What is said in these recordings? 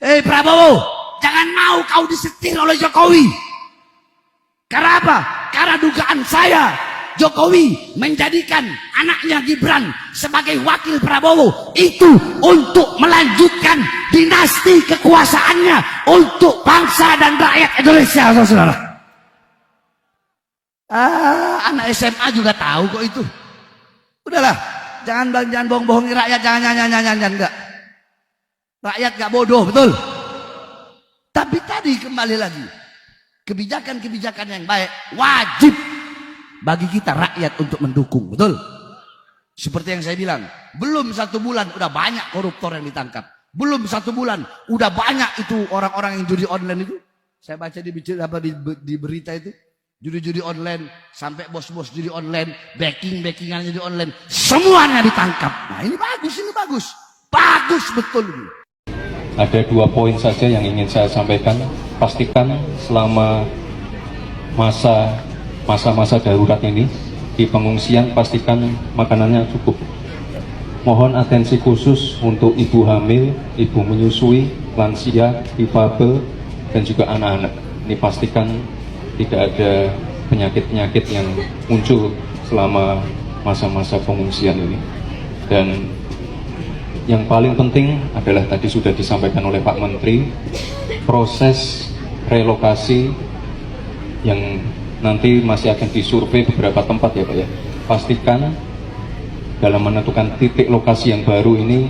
Prabowo, jangan mau kau disetir oleh Jokowi. Karena apa? Karena dugaan saya, Jokowi menjadikan anaknya Gibran sebagai wakil Prabowo itu untuk melanjutkan dinasti kekuasaannya untuk bangsa dan rakyat Indonesia, saudara. Anak SMA juga tahu kok itu. Udahlah, jangan bohong-bohongi rakyat, jangan enggak. Rakyat gak bodoh, betul. Tapi tadi kembali lagi, kebijakan-kebijakan yang baik wajib bagi kita rakyat untuk mendukung, betul. Seperti yang saya bilang, belum 1 bulan udah banyak koruptor yang ditangkap. Belum 1 bulan udah banyak itu orang-orang yang judi online itu. Saya baca di berita itu, judi-judi online sampai bos-bos judi online, backingan judi online, semuanya ditangkap. Nah ini bagus, bagus betul ini. Ada 2 poin saja yang ingin saya sampaikan. Pastikan selama masa-masa darurat ini di pengungsian, pastikan makanannya cukup. Mohon atensi khusus untuk ibu hamil, ibu menyusui, lansia, difabel, dan juga anak-anak. Ini pastikan tidak ada penyakit-penyakit yang muncul selama masa-masa pengungsian ini. Dan yang paling penting adalah tadi sudah disampaikan oleh Pak Menteri, proses relokasi yang nanti masih akan disurvei beberapa tempat ya Pak ya. Pastikan dalam menentukan titik lokasi yang baru ini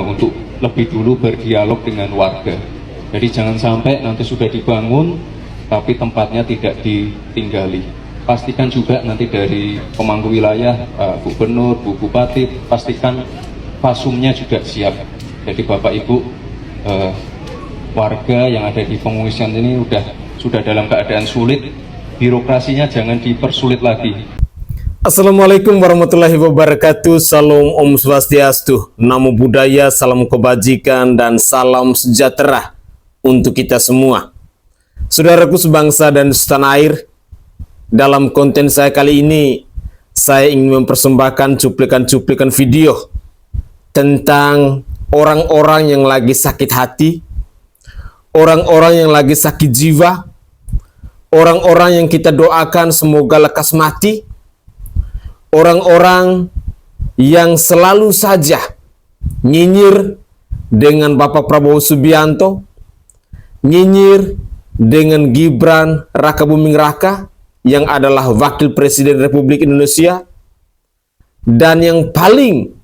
untuk lebih dulu berdialog dengan warga. Jadi jangan sampai nanti sudah dibangun tapi tempatnya tidak ditinggali. Pastikan juga nanti dari pemangku wilayah, Gubernur, Bu Bupati, pastikan pasumnya juga siap. Jadi Bapak Ibu warga yang ada di pengungsian ini sudah dalam keadaan sulit, birokrasinya jangan dipersulit lagi. Assalamualaikum warahmatullahi wabarakatuh. Salam Om Swastiastu, Namo Buddhaya, salam kebajikan dan salam sejahtera untuk kita semua. Saudaraku sebangsa dan setanah air, dalam konten saya kali ini saya ingin mempersembahkan cuplikan-cuplikan video tentang orang-orang yang lagi sakit hati, orang-orang yang lagi sakit jiwa, orang-orang yang kita doakan semoga lekas mati, orang-orang yang selalu saja nyinyir dengan Bapak Prabowo Subianto, nyinyir dengan Gibran Rakabuming Raka yang adalah Wakil Presiden Republik Indonesia, dan yang paling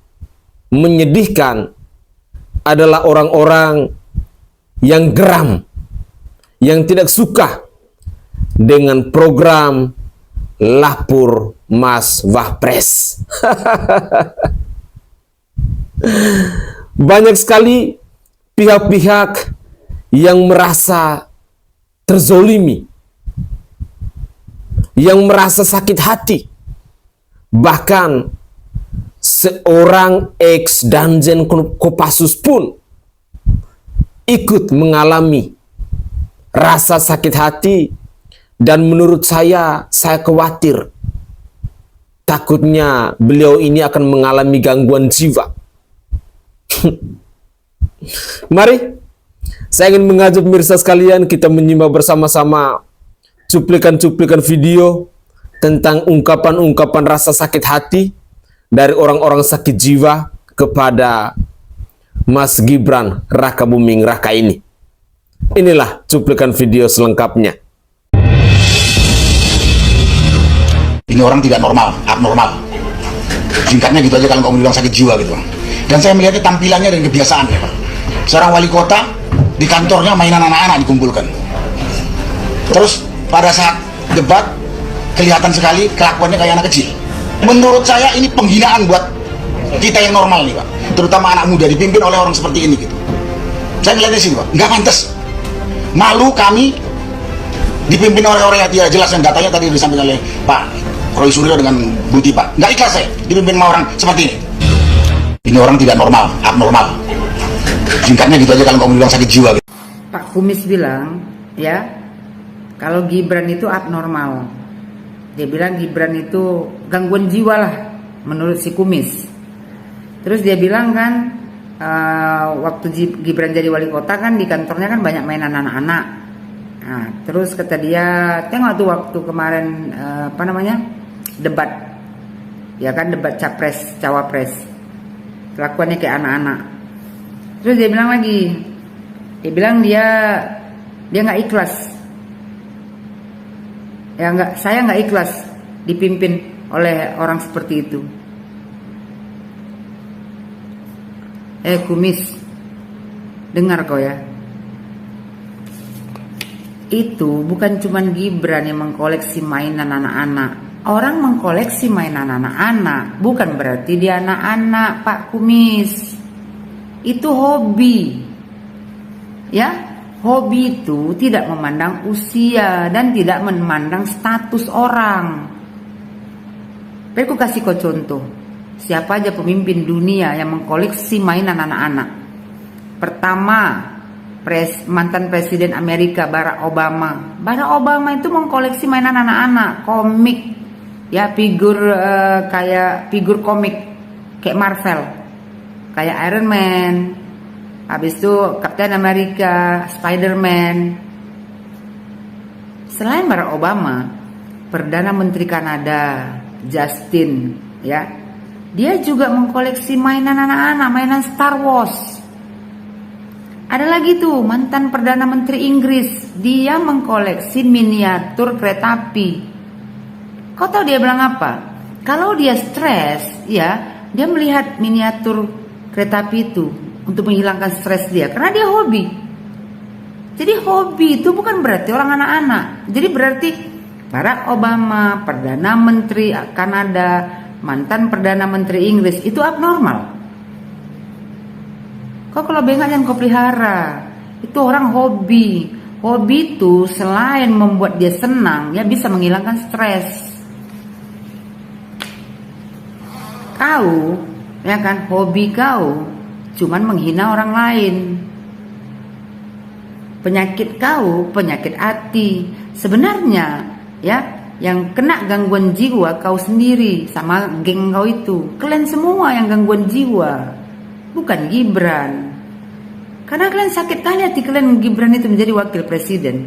menyedihkan adalah orang-orang yang geram, yang tidak suka dengan program Lapor Mas Wahpres. Banyak sekali pihak-pihak yang merasa terzolimi, yang merasa sakit hati. Bahkan seorang ex-Danjen Kopassus pun ikut mengalami rasa sakit hati, dan menurut saya khawatir takutnya beliau ini akan mengalami gangguan jiwa. Mari saya ingin mengajak pemirsa sekalian, kita menyimak bersama-sama cuplikan-cuplikan video tentang ungkapan-ungkapan rasa sakit hati dari orang-orang sakit jiwa kepada Mas Gibran Rakabuming Raka ini. Inilah cuplikan video selengkapnya. Ini orang tidak normal, abnormal. Singkatnya gitu aja kalau kamu bilang sakit jiwa gitu. Dan saya melihatnya tampilannya dan kebiasaannya, Pak. Seorang wali kota di kantornya mainan anak-anak dikumpulkan. Terus pada saat debat kelihatan sekali kelakuannya kayak anak kecil. Menurut saya ini penghinaan buat kita yang normal nih Pak, terutama anak muda dipimpin oleh orang seperti ini gitu. Saya melihatnya sini Pak, nggak pantas. Malu kami dipimpin oleh orang yang tidak jelas, yang datanya tadi disampaikan oleh Pak Roy Suryo dengan Bu Tipa. Nggak ikhlas saya dipimpin sama orang seperti ini. Ini orang tidak normal, abnormal. Singkatnya gitu aja kalau kamu bilang sakit jiwa gitu. Pak Kumis bilang ya, kalau Gibran itu abnormal. Dia bilang Gibran itu gangguan jiwa lah menurut si Kumis. Terus dia bilang kan waktu Gibran jadi wali kota kan di kantornya kan banyak mainan anak-anak. Nah, terus kata dia, tengok tuh waktu kemarin debat, ya kan, debat capres cawapres, kelakuannya kayak anak-anak. Terus dia bilang lagi, dia nggak ikhlas, ya saya nggak ikhlas dipimpin oleh orang seperti itu. Kumis, dengar kau ya. Itu bukan cuman Gibran yang mengkoleksi mainan anak-anak. Orang mengkoleksi mainan anak-anak bukan berarti dia anak-anak, Pak Kumis. Itu hobi. Ya, hobi itu tidak memandang usia dan tidak memandang status orang. Aku kasih kau contoh. Siapa aja pemimpin dunia yang mengkoleksi mainan anak-anak? Pertama, mantan presiden Amerika Barack Obama. Barack Obama itu mengkoleksi mainan anak-anak, komik, ya, figur kayak figur komik kayak Marvel, kayak Iron Man, habis itu Captain America, Spider-Man. Selain Barack Obama, Perdana Menteri Kanada Justin, ya, dia juga mengkoleksi mainan anak-anak, mainan Star Wars. Ada lagi tuh mantan Perdana Menteri Inggris, dia mengkoleksi miniatur kereta api. Kau tahu dia bilang apa? Kalau dia stres, ya, dia melihat miniatur kereta api itu untuk menghilangkan stres dia, karena dia hobi. Jadi hobi itu bukan berarti orang anak-anak. Jadi berarti Barack Obama, Perdana Menteri Kanada, mantan Perdana Menteri Inggris itu abnormal. Kau kalau bengak jangan kau pelihara. Itu orang hobi. Hobi itu selain membuat dia senang, ya bisa menghilangkan stres. Kau, ya kan, hobi kau cuman menghina orang lain. Penyakit kau, penyakit hati. Sebenarnya, ya, yang kena gangguan jiwa kau sendiri sama geng kau itu. Kalian semua yang gangguan jiwa, bukan Gibran. Karena kalian sakit kali hati kalian Gibran itu menjadi wakil presiden.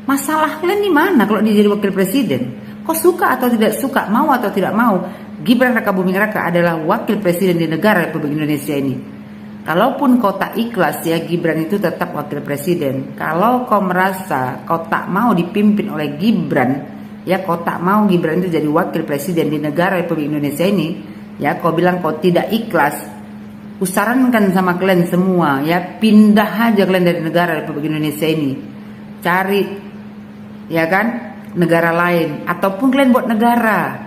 Masalah kalian di mana kalau dia jadi wakil presiden? Kau suka atau tidak suka, mau atau tidak mau, Gibran Rakabuming Raka adalah wakil presiden di negara Republik Indonesia ini. Kalaupun kau tak ikhlas, ya, Gibran itu tetap wakil presiden. Kalau kau merasa kau tak mau dipimpin oleh Gibran, ya, kau tak mau Gibran itu jadi wakil presiden di negara Republik Indonesia ini, ya, kau bilang kau tidak ikhlas, kusarankan sama kalian semua, ya, pindah aja kalian dari negara Republik Indonesia ini, cari, ya kan, negara lain, ataupun kalian buat negara,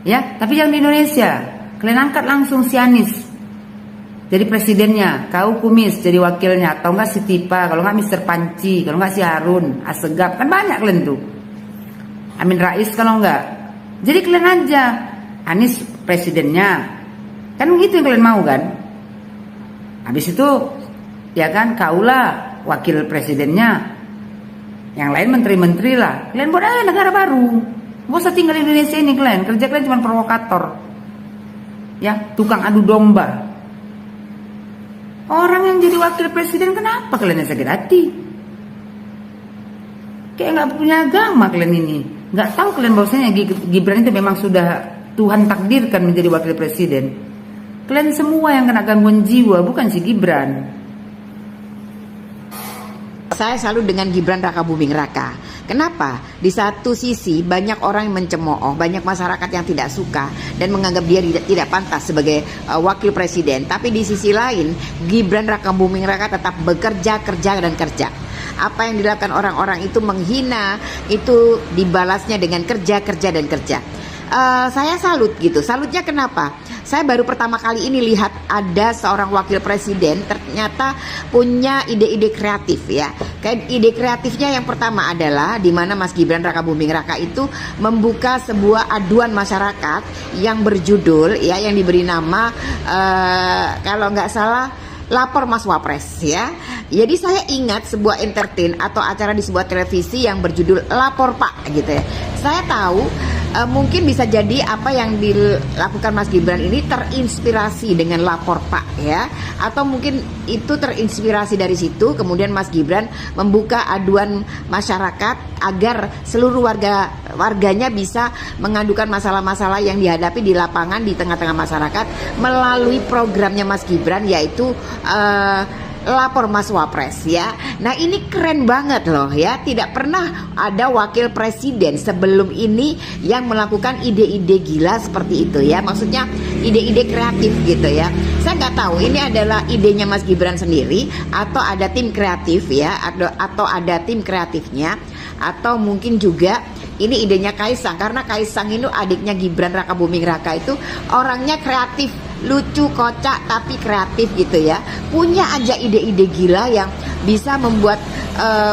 ya, tapi jangan di Indonesia. Kalian angkat langsung si Anies jadi presidennya, kau Kumis jadi wakilnya, atau enggak si Tipa, kalau enggak Mr. Panci, kalau enggak si Harun Assegaf, kan banyak kalian tuh. Amin Rais kalau enggak. Jadi kalian aja, Anies presidennya, kan gitu yang kalian mau kan? Habis itu, ya kan, kaulah wakil presidennya, yang lain menteri-menteri lah. Kalian buat aja negara baru. Gak usah tinggal di Indonesia ini kalian, kerja kalian cuma provokator, ya, tukang adu domba. Orang yang jadi wakil presiden, kenapa kalian yang sakit hati? Kayak nggak punya agama kalian ini. Nggak tahu kalian bahwasanya Gibran itu memang sudah Tuhan takdirkan menjadi wakil presiden. Kalian semua yang kena gangguan jiwa, bukan si Gibran. Saya selalu dengan Gibran Rakabuming Raka. Kenapa? Di satu sisi banyak orang yang mencemooh, banyak masyarakat yang tidak suka dan menganggap dia tidak pantas sebagai wakil presiden. Tapi di sisi lain, Gibran Rakabuming Raka tetap bekerja, kerja dan kerja. Apa yang dilakukan orang-orang itu menghina, itu dibalasnya dengan kerja, kerja dan kerja. Saya salut gitu. Salutnya kenapa? Saya baru pertama kali ini lihat ada seorang wakil presiden ternyata punya ide-ide kreatif, ya. Kayak ide kreatifnya yang pertama adalah di mana Mas Gibran Rakabuming Raka itu membuka sebuah aduan masyarakat yang berjudul, ya, yang diberi nama kalau nggak salah Lapor Mas Wapres, ya. Jadi saya ingat sebuah entertain atau acara di sebuah televisi yang berjudul Lapor Pak gitu, ya. Saya tahu mungkin bisa jadi apa yang dilakukan Mas Gibran ini terinspirasi dengan Lapor Pak ya, atau mungkin itu terinspirasi dari situ kemudian Mas Gibran membuka aduan masyarakat agar seluruh warganya bisa mengadukan masalah-masalah yang dihadapi di lapangan di tengah-tengah masyarakat melalui programnya Mas Gibran, yaitu Lapor Mas Wapres ya. Nah ini keren banget loh ya. Tidak pernah ada wakil presiden sebelum ini yang melakukan ide-ide gila seperti itu ya. Maksudnya ide-ide kreatif gitu ya. Saya nggak tahu ini adalah idenya Mas Gibran sendiri atau ada tim kreatif ya, atau ada tim kreatifnya, atau mungkin juga ini idenya Kaisang, karena Kaisang itu adiknya Gibran Rakabuming Raka itu orangnya kreatif, lucu, kocak tapi kreatif gitu ya. Punya aja ide-ide gila yang bisa membuat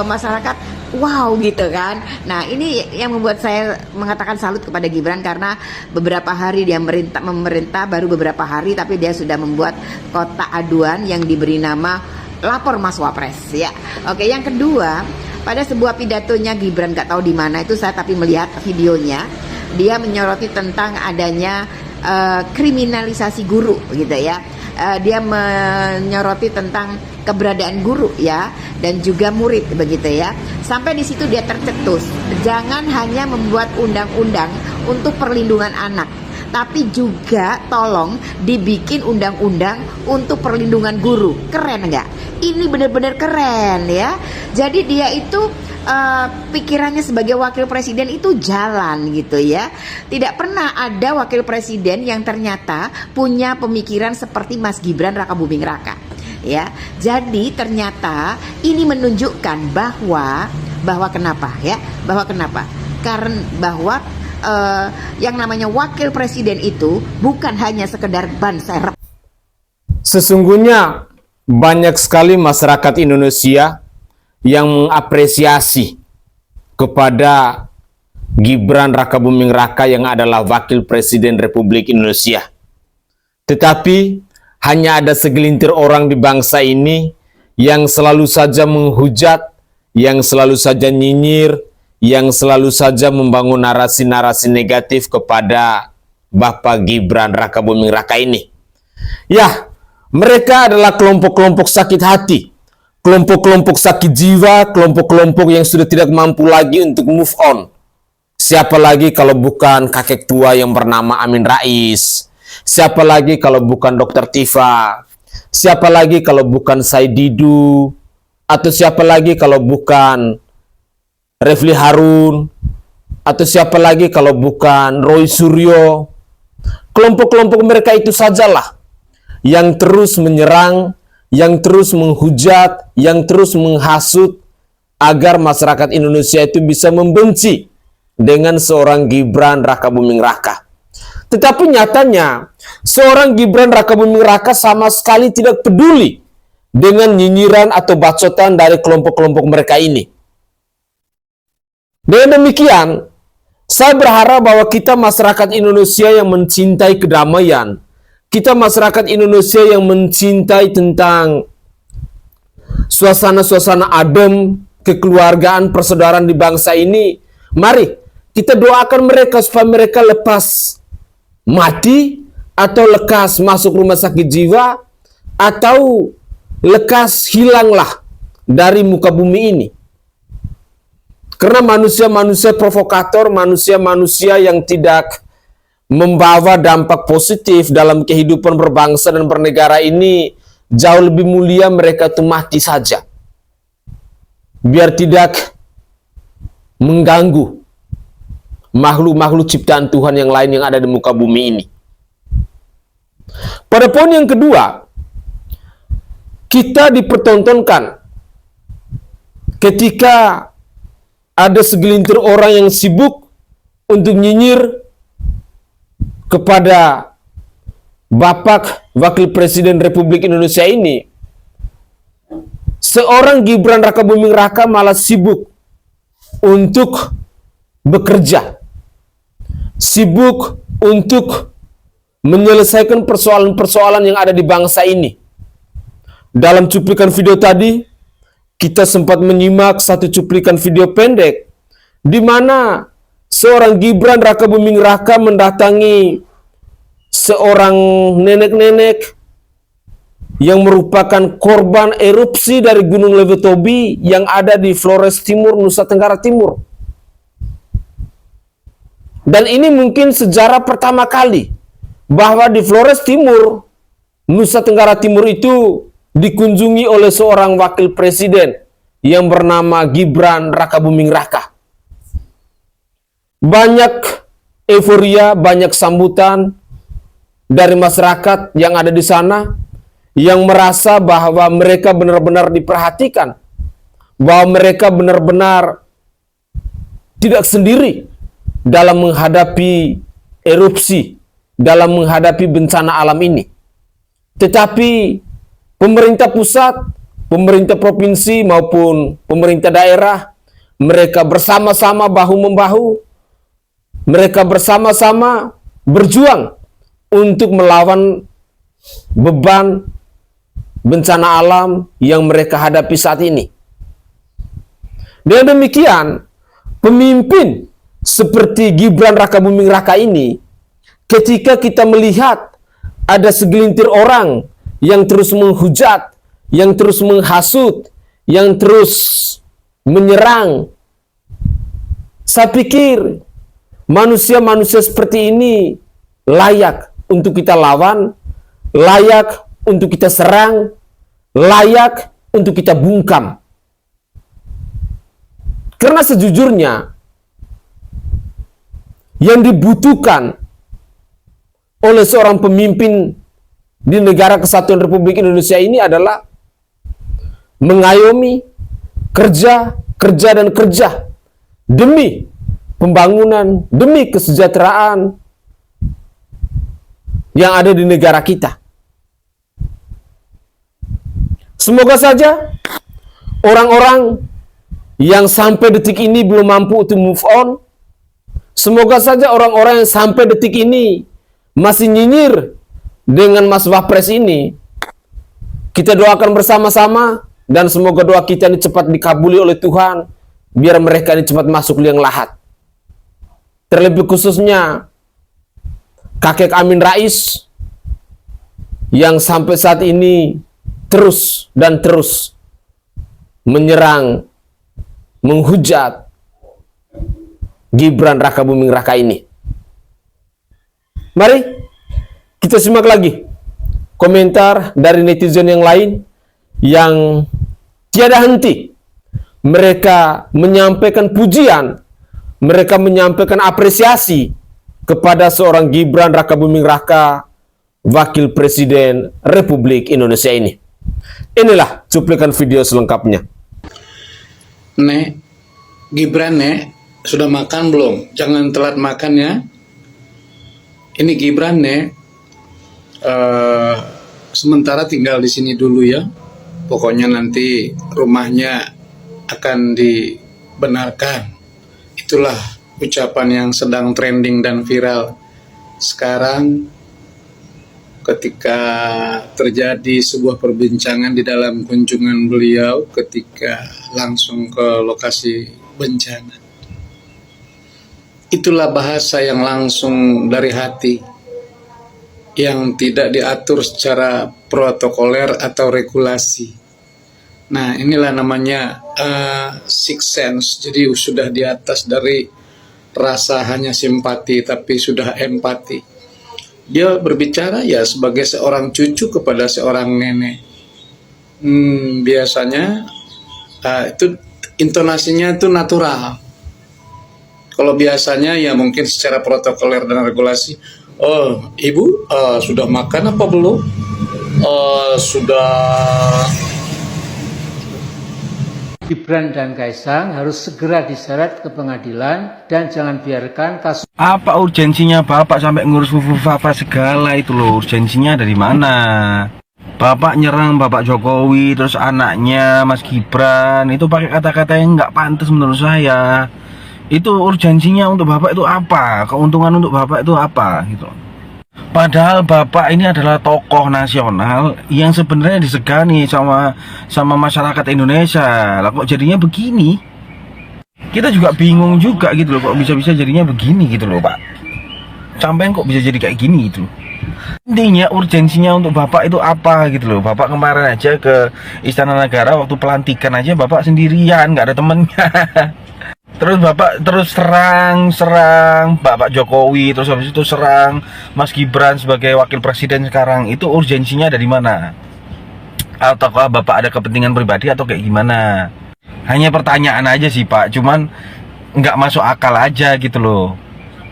masyarakat wow gitu kan. Nah ini yang membuat saya mengatakan salut kepada Gibran, karena beberapa hari dia memerintah baru beberapa hari tapi dia sudah membuat kotak aduan yang diberi nama Lapor Mas Wapres ya. Oke, yang kedua, pada sebuah pidatonya Gibran, gak tahu di mana itu saya tapi melihat videonya, dia menyoroti tentang adanya kriminalisasi guru gitu ya. Dia menyoroti tentang keberadaan guru ya dan juga murid begitu ya. Sampai di situ dia tercetus, jangan hanya membuat undang-undang untuk perlindungan anak, tapi juga tolong dibikin undang-undang untuk perlindungan guru. Keren nggak? Ini benar-benar keren ya. Jadi dia itu pikirannya sebagai wakil presiden itu jalan gitu ya. Tidak pernah ada wakil presiden yang ternyata punya pemikiran seperti Mas Gibran Rakabuming Raka ya. Jadi ternyata ini menunjukkan bahwa kenapa ya? Karena bahwa yang namanya wakil presiden itu bukan hanya sekedar ban serep. Sesungguhnya banyak sekali masyarakat Indonesia yang mengapresiasi kepada Gibran Rakabuming Raka yang adalah wakil presiden Republik Indonesia. Tetapi hanya ada segelintir orang di bangsa ini yang selalu saja menghujat, yang selalu saja nyinyir, yang selalu saja membangun narasi-narasi negatif kepada Bapak Gibran Rakabuming Raka ini. Ya, mereka adalah kelompok-kelompok sakit hati, kelompok-kelompok sakit jiwa, kelompok-kelompok yang sudah tidak mampu lagi untuk move on. Siapa lagi kalau bukan kakek tua yang bernama Amin Rais? Siapa lagi kalau bukan Dr. Tifa? Siapa lagi kalau bukan Said Didu? Atau siapa lagi kalau bukan Refli Harun? Atau siapa lagi kalau bukan Roy Suryo? Kelompok-kelompok mereka itu sajalah yang terus menyerang, yang terus menghujat, yang terus menghasut agar masyarakat Indonesia itu bisa membenci dengan seorang Gibran Rakabuming Raka. Tetapi nyatanya seorang Gibran Rakabuming Raka sama sekali tidak peduli dengan nyinyiran atau bacotan dari kelompok-kelompok mereka ini. Dengan demikian, saya berharap bahwa kita masyarakat Indonesia yang mencintai kedamaian, kita masyarakat Indonesia yang mencintai tentang suasana-suasana adem, kekeluargaan, persaudaraan di bangsa ini, mari kita doakan mereka supaya mereka lepas mati atau lekas masuk rumah sakit jiwa atau lekas hilanglah dari muka bumi ini. Karena manusia-manusia provokator, manusia-manusia yang tidak membawa dampak positif dalam kehidupan berbangsa dan bernegara ini, jauh lebih mulia mereka itu mati saja, biar tidak mengganggu makhluk-makhluk ciptaan Tuhan yang lain yang ada di muka bumi ini. Pada poin yang kedua, kita dipertontonkan ketika ada segelintir orang yang sibuk untuk nyinyir kepada Bapak Wakil Presiden Republik Indonesia ini. Seorang Gibran Rakabuming Raka malah sibuk untuk bekerja, sibuk untuk menyelesaikan persoalan-persoalan yang ada di bangsa ini. Dalam cuplikan video tadi, kita sempat menyimak satu cuplikan video pendek di mana seorang Gibran Raka Buming Raka mendatangi seorang nenek-nenek yang merupakan korban erupsi dari Gunung Lewetobi yang ada di Flores Timur, Nusa Tenggara Timur. Dan ini mungkin sejarah pertama kali bahwa di Flores Timur, Nusa Tenggara Timur itu dikunjungi oleh seorang wakil presiden yang bernama Gibran Raka Buming Raka. Banyak euforia, banyak sambutan dari masyarakat yang ada di sana yang merasa bahwa mereka benar-benar diperhatikan, bahwa mereka benar-benar tidak sendiri dalam menghadapi erupsi, dalam menghadapi bencana alam ini. Tetapi pemerintah pusat, pemerintah provinsi maupun pemerintah daerah, mereka bersama-sama bahu-membahu, mereka bersama-sama berjuang untuk melawan beban bencana alam yang mereka hadapi saat ini. Dengan demikian, pemimpin seperti Gibran Raka Buming Raka ini, ketika kita melihat ada segelintir orang yang terus menghujat, yang terus menghasut, yang terus menyerang, saya pikir manusia-manusia seperti ini layak untuk kita lawan, layak untuk kita serang, layak untuk kita bungkam. Karena sejujurnya yang dibutuhkan oleh seorang pemimpin di negara kesatuan Republik Indonesia ini adalah mengayomi kerja demi pembangunan, demi kesejahteraan yang ada di negara kita. Semoga saja orang-orang yang sampai detik ini belum mampu untuk move on, semoga saja orang-orang yang sampai detik ini masih nyinyir dengan Mas Wapres ini, kita doakan bersama-sama dan semoga doa kita ini cepat dikabuli oleh Tuhan, biar mereka ini cepat masuk liang lahat. Terlebih khususnya kakek Amin Rais yang sampai saat ini terus dan terus menyerang, menghujat Gibran Raka Buming Raka ini. Mari kita simak lagi komentar dari netizen yang lain yang tiada henti. Mereka menyampaikan pujian, mereka menyampaikan apresiasi kepada seorang Gibran Raka Buming Raka, Wakil Presiden Republik Indonesia ini. Inilah cuplikan video selengkapnya. Nek, Gibran Nek, sudah makan belum? Jangan telat makan ya. Ini Gibran Nek, sementara tinggal di sini dulu ya. Pokoknya nanti rumahnya akan dibenarkan. Itulah ucapan yang sedang trending dan viral sekarang ketika terjadi sebuah perbincangan di dalam kunjungan beliau ketika langsung ke lokasi bencana. Itulah bahasa yang langsung dari hati, yang tidak diatur secara protokoler atau regulasi. Nah, inilah namanya sixth sense. Jadi sudah di atas dari rasa hanya simpati, tapi sudah empati. Dia berbicara ya sebagai seorang cucu kepada seorang nenek. Biasanya itu intonasinya itu natural. Kalau biasanya ya mungkin secara protokoler dan regulasi, oh ibu sudah makan apa belum? Sudah. Gibran dan Kaisang harus segera diseret ke pengadilan dan jangan biarkan kasus. Apa urgensinya Bapak sampai ngurus Fufu-Fafa segala itu loh? Urgensinya dari mana? Bapak nyerang Bapak Jokowi terus anaknya Mas Gibran itu pakai kata-kata yang nggak pantas menurut saya. Itu urgensinya untuk Bapak itu apa? Keuntungan untuk Bapak itu apa gitu. Padahal Bapak ini adalah tokoh nasional yang sebenarnya disegani sama masyarakat Indonesia. Lah kok jadinya begini? kita juga bingung juga gitu loh, kok bisa-bisa jadinya begini gitu loh Pak. Sampai kok bisa jadi kayak gini gitu loh. Intinya urgensinya untuk Bapak itu apa gitu loh. Bapak kemarin aja ke Istana Negara waktu pelantikan aja Bapak sendirian, nggak ada temennya. Terus Bapak terus serang Bapak Jokowi, terus habis itu serang Mas Gibran sebagai wakil presiden sekarang. Itu urgensinya dari mana? Ataukah Bapak ada kepentingan pribadi atau kayak gimana? Hanya pertanyaan aja sih Pak, cuman nggak masuk akal aja gitu loh.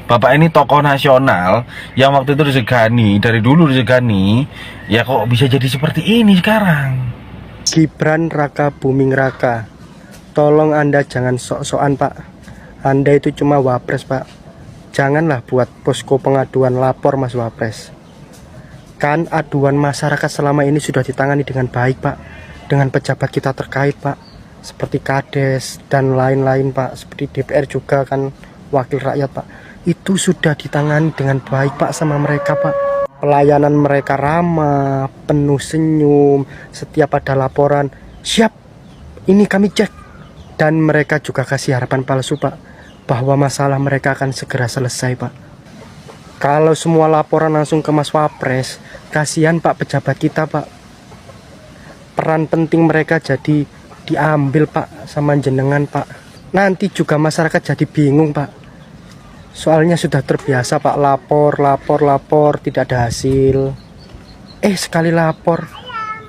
Bapak ini tokoh nasional yang waktu itu disegani, dari dulu disegani, ya kok bisa jadi seperti ini sekarang? Gibran Raka Buming Raka, tolong Anda jangan sok-sokan Pak. Anda itu cuma wapres Pak. Janganlah buat posko pengaduan lapor Mas Wapres. Kan aduan masyarakat selama ini sudah ditangani dengan baik Pak, dengan pejabat kita terkait Pak, seperti Kades dan lain-lain Pak, seperti DPR juga kan wakil rakyat Pak. Itu sudah ditangani dengan baik Pak sama mereka Pak. Pelayanan mereka ramah, penuh senyum, setiap ada laporan, siap, ini kami cek. Dan mereka juga kasih harapan palsu Pak, bahwa masalah mereka akan segera selesai Pak. Kalau semua laporan langsung ke Mas Wapres, kasihan Pak pejabat kita Pak. Peran penting mereka jadi diambil Pak sama jenengan Pak. Nanti juga masyarakat jadi bingung Pak. Soalnya sudah terbiasa Pak, lapor, tidak ada hasil. Sekali lapor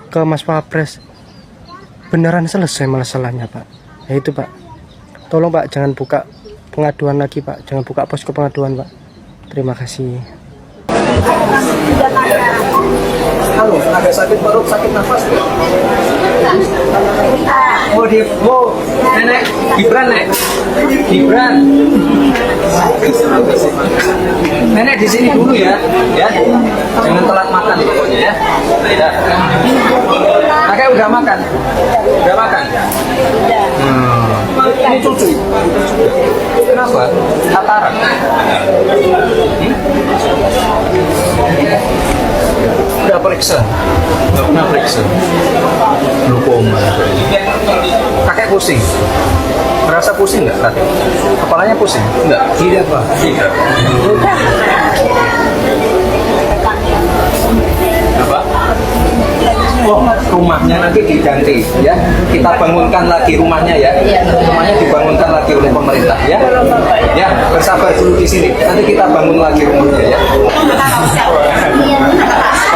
ke Mas Wapres, beneran selesai masalahnya Pak. Ya itu Pak, tolong Pak jangan buka pengaduan lagi Pak, jangan buka posko pengaduan Pak. Terima kasih. Halo, agak sakit perut, sakit nafas. Nenek, Gibran, Nek. Gibran. Nenek di sini dulu ya. Jangan telat makan pokoknya ya. Kakek udah makan? Udah makan? Ini cucu. Kenapa? Katarak. Udah periksa? Nggak pernah periksa. Glukoma. Kakek pusing? Merasa pusing nggak kakek? Kepalanya pusing? Enggak? Tidak Pak. Tidak. Apa? Oh, rumahnya nanti diganti ya. Kita bangunkan lagi rumahnya ya. Rumahnya dibangunkan lagi oleh pemerintah ya. Ya, bersabar dulu di sini. Nanti kita bangun lagi rumahnya ya.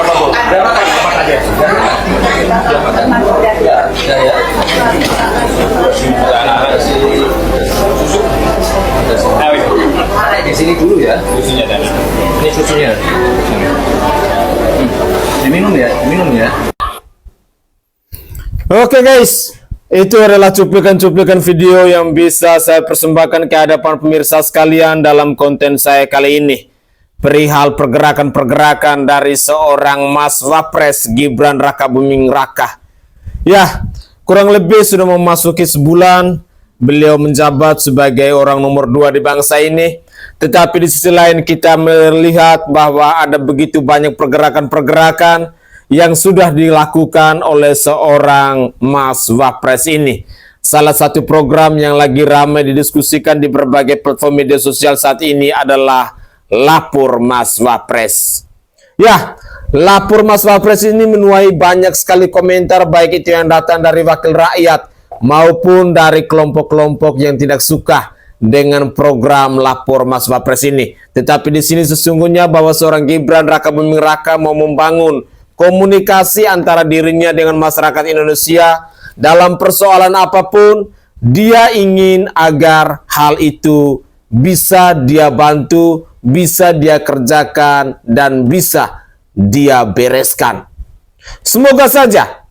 Apa Bu? Udah makan aja. Udah makan. Ya, ya. Di sini dulu ya. Ini susunya. Diminum ya, minum ya. Oke guys, itu adalah cuplikan-cuplikan video yang bisa saya persembahkan ke hadapan pemirsa sekalian dalam konten saya kali ini. Perihal pergerakan-pergerakan dari seorang Mas Wapres Gibran Raka Buming Raka. Ya, kurang lebih sudah memasuki sebulan beliau menjabat sebagai orang nomor 2 di bangsa ini. Tetapi di sisi lain kita melihat bahwa ada begitu banyak pergerakan-pergerakan yang sudah dilakukan oleh seorang Mas Wapres ini. Salah satu program yang lagi ramai didiskusikan di berbagai platform media sosial saat ini adalah Lapor Mas Wapres. Ya, Lapor Mas Wapres ini menuai banyak sekali komentar, baik itu yang datang dari wakil rakyat maupun dari kelompok-kelompok yang tidak suka dengan program Lapor Mas Wapres ini. Tetapi di sini sesungguhnya bahwa seorang Gibran Raka Buming Raka mau membangun komunikasi antara dirinya dengan masyarakat Indonesia dalam persoalan apapun. Dia ingin agar hal itu bisa dia bantu, bisa dia kerjakan, dan bisa dia bereskan. Semoga saja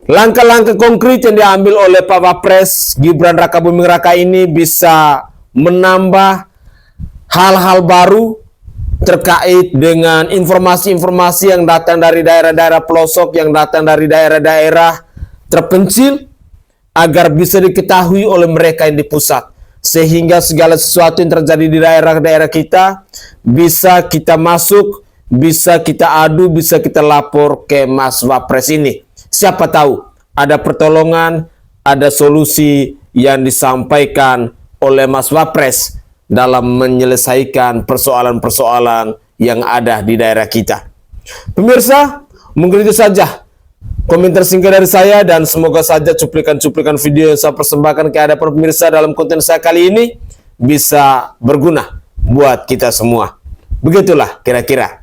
langkah-langkah konkret yang diambil oleh Pak Wapres Gibran Raka Buming Raka ini bisa menambah hal-hal baru terkait dengan informasi-informasi yang datang dari daerah-daerah pelosok, yang datang dari daerah-daerah terpencil, agar bisa diketahui oleh mereka yang di pusat, sehingga segala sesuatu yang terjadi di daerah-daerah kita bisa kita masuk, bisa kita adu, bisa kita lapor ke Mas Wapres ini. Siapa tahu ada pertolongan, ada solusi yang disampaikan oleh Mas Wapres dalam menyelesaikan persoalan-persoalan yang ada di daerah kita. Pemirsa, mungkin itu saja komentar singkat dari saya, dan semoga saja cuplikan-cuplikan video yang saya persembahkan ke hadapan pemirsa dalam konten saya kali ini bisa berguna buat kita semua. Begitulah kira-kira.